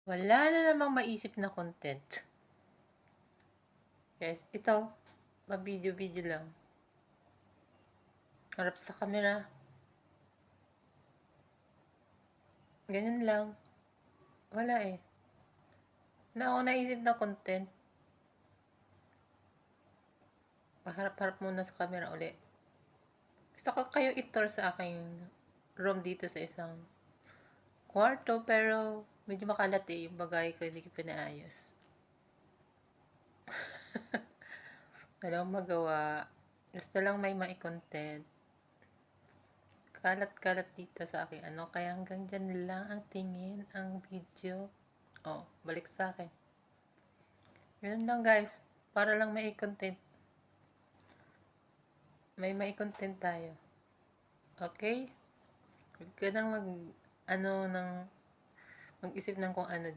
Wala na namang maisip na content. Yes, ito. Ma-video-video lang. Harap sa camera. Ganyan lang. Wala eh. Wala ako naisip na content. Paharap-harap muna sa camera ulit. Gusto ko kayo i-tour sa aking room dito sa isang kwarto, pero medyo makalat eh. Yung bagay ko hindi ko pinaayos. Wala akong magawa. Gusto lang may content. Kalat-kalat dito sa akin. Kaya hanggang dyan lang ang tingin, ang video. Oh, balik sa akin. Yun lang guys. Para lang may content. May content tayo. Okay? Huwag ka nang mag-isip ng kung ano